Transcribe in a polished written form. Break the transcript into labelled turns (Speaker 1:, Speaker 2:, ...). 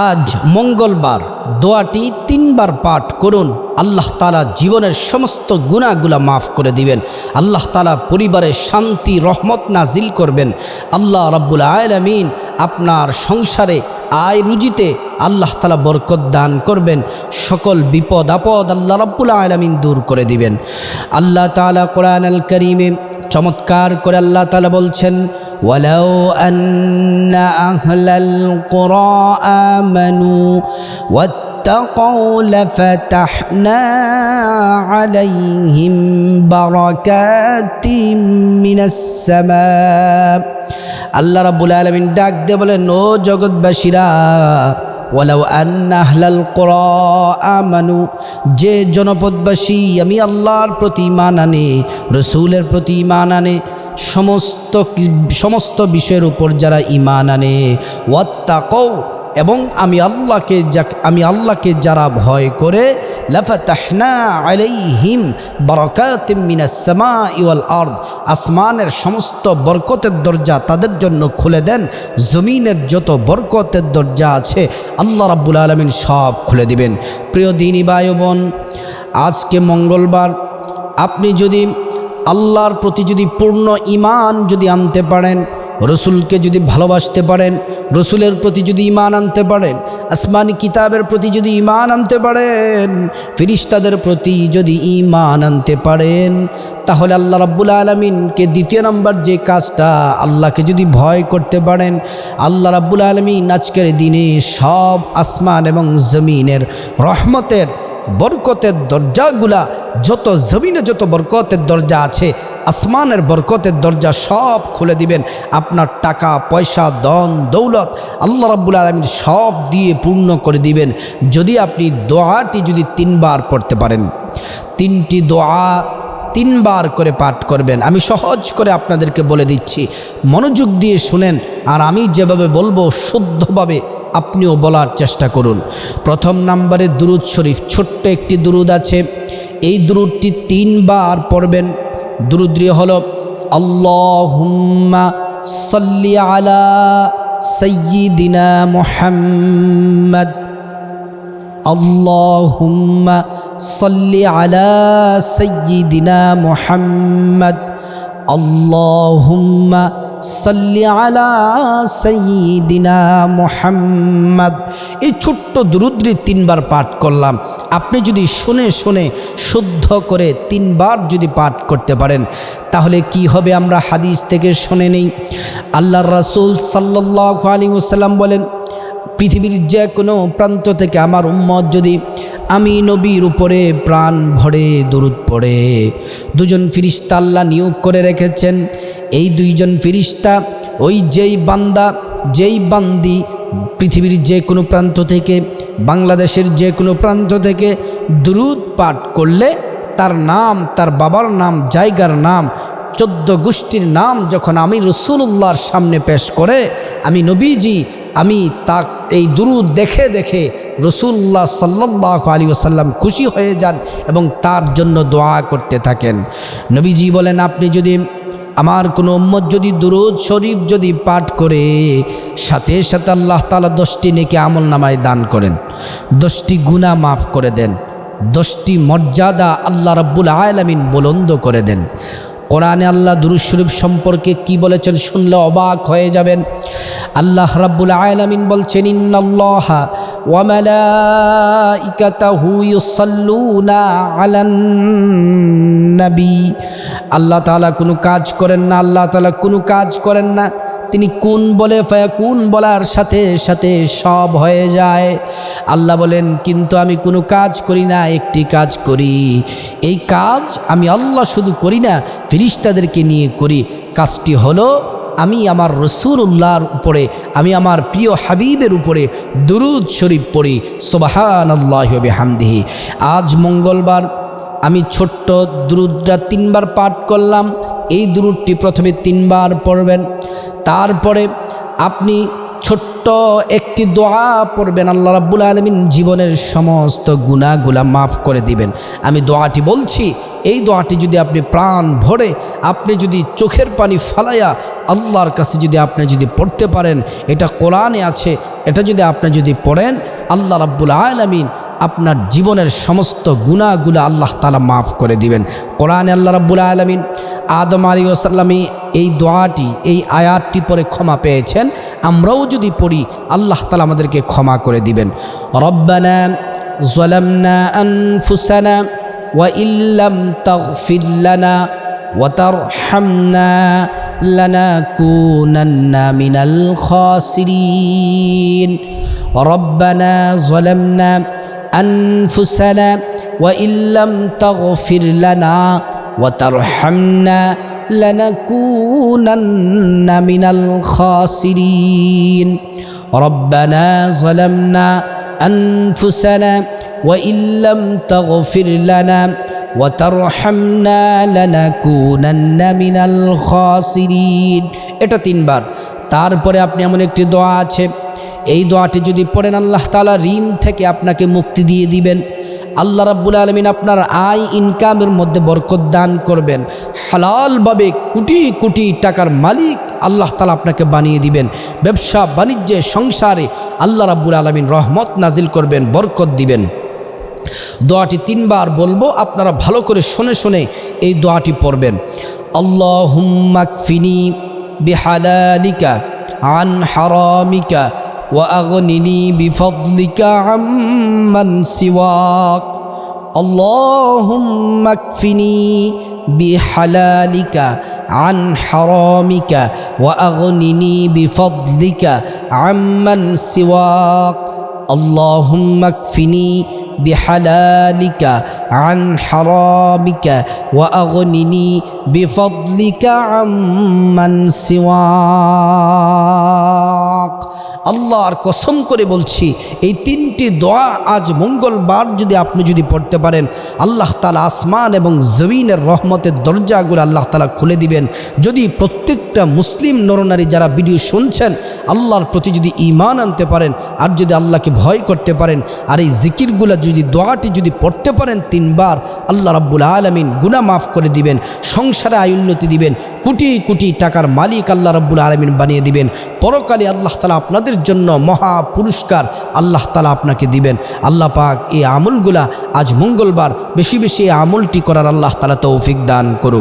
Speaker 1: আজ মঙ্গলবার দোয়াটি 3 বার পাঠ করুন। আল্লাহ তাআলা জীবনের সমস্ত গুনাহগুলা মাফ করে দিবেন। আল্লাহ তাআলা পরিবারে শান্তি রহমত নাজিল করবেন। আল্লাহ রাব্বুল আলামিন আপনার সংসারে আয় রুজিতে আল্লাহ তাআলা বরকত দান করবেন। সকল বিপদ আপদ আল্লাহ রাব্বুল আলামিন দূর করে দিবেন। আল্লাহ তাআলা কোরআনুল কারীমে চমৎকার করে আল্লাহ তাআলা বলছেন, ওয়ালাউ আন্না আহলাল কুরা আমানু ওয়াত্তাকাউ লাফাতাহনা আলাইহিম বারাকাতিম মিনাস সামা। আল্লাহ রাব্বুল আলামিন ডাক দিয়ে বলেন, ও জগৎবাসীরা, ওয়ালাউ আন্না আহলাল কুরা আমানু, যে জনপদবাসী আমি আল্লাহর প্রতি ঈমান আনে, রসুলের প্রতি ঈমান আনে, সমস্ত বিষয়ের উপর যারা ঈমান আনে, ওয়াত্তাকাউ, এবং আমি আল্লাহকে যারা ভয় করে, লাফাতাহনা আলাইহিম বারাকাতিম মিনাস সামাই ওয়াল আরদ, আসমানের সমস্ত বরকতের দরজা তাদের জন্য খুলে দেন। জমিনের যত বরকতের দরজা আছে আল্লাহ রাব্বুল আলামিন সব খুলে দিবেন। প্রিয় দিনী ভাই বোন, আজকে মঙ্গলবার, আপনি যদি আল্লাহর প্রতি যদি পূর্ণ ঈমান যদি আনতে পারেন, রসুলকে যদি ভালোবাসতে পারেন, রসুলের প্রতি যদি ঈমান আনতে পারেন, আসমানি কিতাবের প্রতি যদি ঈমান আনতে পারেন, ফেরেশতাদের প্রতি যদি ঈমান আনতে পারেন, তাহলে আল্লাহ রাব্বুল আলামিনকে দ্বিতীয় নম্বর যে কাজটা, আল্লাহকে যদি ভয় করতে পারেন, আল্লাহ রাব্বুল আলামিন আজকের দিনে সব আসমান এবং জমিনের রহমতের বরকতের দরজাগুলা, যত জমিনে যত বরকতের দরজা আছে, আসমানের বরকতের দরজা সব খুলে দিবেন। আপনার টাকা পয়সা ধন দৌলত আল্লাহ রাব্বুল আলামিন সব দিয়ে পূর্ণ করে দিবেন, যদি আপনি দোয়াটি যদি 3 বার পড়তে পারেন। 3টি দোয়া 3 বার করে পাঠ করবেন। আমি সহজ করে আপনাদেরকে বলে দিচ্ছি, মনোযোগ দিয়ে শুনেন, আর আমি যেভাবে বলবো শুদ্ধভাবে আপনিও বলার চেষ্টা করুন। প্রথম নম্বরে দুরুদ শরীফ, ছোট্ট একটি দুরুদ আছে, এই দুরুদটি 3 বার পড়বেন। দুরুদটি হলো, আল্লাহুম্মা সাল্লি আলা সাইয়্যিদিনা মুহাম্মদ, আল্লাহুম্মা সাল্লি আলা সাইয়্যিদিনা মুহাম্মদ, আল্লাহুম্মা সাল্লি আলা সাইয়্যিদিনা মুহাম্মদ। এই ছোট্ট দুরুদটি 3 বার পাঠ করলাম। আপনি যদি শুনে শুনে শুদ্ধ করে 3 বার যদি পাঠ করতে পারেন, তাহলে কি হবে আমরা হাদিস থেকে শুনে নেই। আল্লাহর রাসূল সাল্লাল্লাহু আলাইহি ওয়াসাল্লাম বলেন, পৃথিবীর যে কোনো প্রান্ত থেকে আমার উম্মত যদি আমি নবীর উপরে প্রাণ ভরে দরুদ পড়ে, 2 জন ফেরেশতা আল্লাহ নিয়োগ করে রেখেছেন। এই 2 জন ফেরেশতা ওই যেই বান্দা যেই বান্দি পৃথিবীর যে কোনো প্রান্ত থেকে, বাংলাদেশের যে কোনো প্রান্ত থেকে দরুদ পাঠ করলে, তার নাম, তার বাবার নাম, জায়গার নাম, 14 গোষ্ঠীর নাম যখন আমি রাসূলুল্লাহর সামনে পেশ করে, আমি নবীজি, আমি তা এই দুরুদ দেখে দেখে রাসূলুল্লাহ সাল্লাল্লাহু আলাইহি ওয়াসাল্লাম খুশি হয়ে যান এবং তার জন্য দোয়া করতে থাকেন। নবীজি বলেন, আপনি যদি আমার কোনো উম্মত যদি দুরুদ শরীফ যদি পাঠ করে, সাথে সাথে আল্লাহ তাআলা 10টি নেকি আমল নামায় দান করেন, 10টি গুনাহ মাফ করে দেন, 10টি মর্যাদা আল্লাহ রাব্বুল আলামিন বুলন্দ করে দেন। কোরআনে আল্লাহ দুরূদ শরীফ সম্পর্কে কি বলেছেন শুনলে অবাক হয়ে যাবেন। আল্লাহ রাব্বুল আলামিন বলছেন, ইন্নাল্লাহা ওয়া মালাইকাতাহু ইউসাল্লুনা আলান নবী। আল্লাহ তাআলা কোনো কাজ করেন না, আল্লাহ তাআলা কোনো কাজ করেন না, তিনি কুন বলে ফায়াকুন বলার সাথে সাথে সব হয়ে যায়। আল্লাহ বলেন, কিন্তু আমি কোনো কাজ করি না, একটি কাজ করি। এই কাজ আমি আল্লাহ শুধু করি না, ফেরেশতাদেরকে নিয়ে করি। কাজটি হলো, আমি আমার রাসূলুল্লাহর উপরে, আমি আমার প্রিয় হাবিবের উপরে দুরুদ শরীফ পড়ি। সুবহানাল্লাহি ওয়া বিহামদিহি। আজ মঙ্গলবার আমি ছোট্ট দুরুদটা 3 বার পাঠ করলাম। এই দুরুদটি প্রথমে 3 বার পড়বেন, তারপরে আপনি ছোট্ট একটি দোয়া পড়বেন। আল্লাহ রাব্বুল আলামিন জীবনের সমস্ত গুনাহগুলা মাফ করে দিবেন। আমি দোয়াটি বলছি, এই দোয়াটি যদি আপনি প্রাণ ভরে আপনি যদি চোখের পানি ফালাইয়া আল্লাহর কাছে যদি আপনি যদি পড়তে পারেন, এটা কোরআনে আছে, এটা যদি আপনি যদি পড়েন, আল্লাহ রাব্বুল আলামিন আপনার জীবনের সমস্ত গুনাহগুলো আল্লাহ তাআলা মাফ করে দিবেন। কোরআনে আল্লাহ রাব্বুল আলামিন আদম আলাইহিস সালাম এই দোয়াটি, এই আয়াতটি পরে ক্ষমা পেয়েছেন। আমরাও যদি পড়ি আল্লাহ তাআলা আমাদেরকে ক্ষমা করে দিবেন। রব্বানা যালামনা আনফুসানা ওয়া ইল্লাম তাগফির লানা ওয়া তারহামনা লানাকুনান্না মিনাল খাসিরিন। রব্বানা যালামনা أنفسنا وإن لم تغفر لنا وترحمنا لنكونن من الخاسرين ربنا ظلمنا أنفسنا وإن لم تغفر لنا وترحمنا لنكونن من الخاسرين। এটা তিনবার। তারপরে আপনি এমন একটি দোয়া আছে, এই দোয়াটি যদি পড়েন আল্লাহ তাআলা ঋণ থেকে আপনাকে মুক্তি দিয়ে দিবেন। আল্লাহ রাব্বুল আলামিন আপনার আয় ইনকামের মধ্যে বরকত দান করবেন। হালালভাবে কোটি কোটি টাকার মালিক আল্লাহ তাআলা আপনাকে বানিয়ে দিবেন। ব্যবসা বাণিজ্যে সংসারে আল্লাহ রাব্বুল আলামিন রহমত নাজিল করবেন, বরকত দিবেন। দোয়াটি তিনবার বলবো, আপনারা ভালো করে শুনে শুনে এই দোয়াটি পড়বেন। আল্লাহুম্মা কফিনি বিহালালিকা আন হারামিকা وأغنني بفضلك عمن سواك اللهم اكفني بحلالك عن حرامك وأغنني بفضلك عمن سواك اللهم اكفني بحلالك عن حرامك وأغنني بفضلك عمن سواك। আল্লাহর কসম করে বলছি, এই তিনটি দোয়া আজ মঙ্গলবার যদি আপনি যদি পড়তে পারেন, আল্লাহ তাআলা আসমান এবং জমিনের রহমতের দরজাগুলো আল্লাহ তাআলা খুলে দিবেন। যদি প্রত্যেকটা মুসলিম নরনারী যারা ভিডিও শুনছেন আল্লাহর প্রতি যদি ঈমান আনতে পারেন, আর যদি আল্লাহকে ভয় করতে পারেন, আর এই জিকিরগুলো যদি দোয়াটি যদি পড়তে পারেন তিনবার, আল্লাহ রাব্বুল আলামিন গুনাহ মাফ করে দিবেন, সংসারে আয় উন্নতি দিবেন, কোটি কোটি টাকার মালিক আল্লাহ রাব্বুল আলামিন বানিয়ে দিবেন। পরকালে আল্লাহ তাআলা আপনাদের জন্য মহা পুরস্কার আল্লাহ তাআলা আপনাকে দিবেন। আল্লাহ পাক এই আমলগুলা আজ মঙ্গলবার বেশি বেশি এই আমলটি করার আল্লাহ তাআলা তৌফিক দান করুন।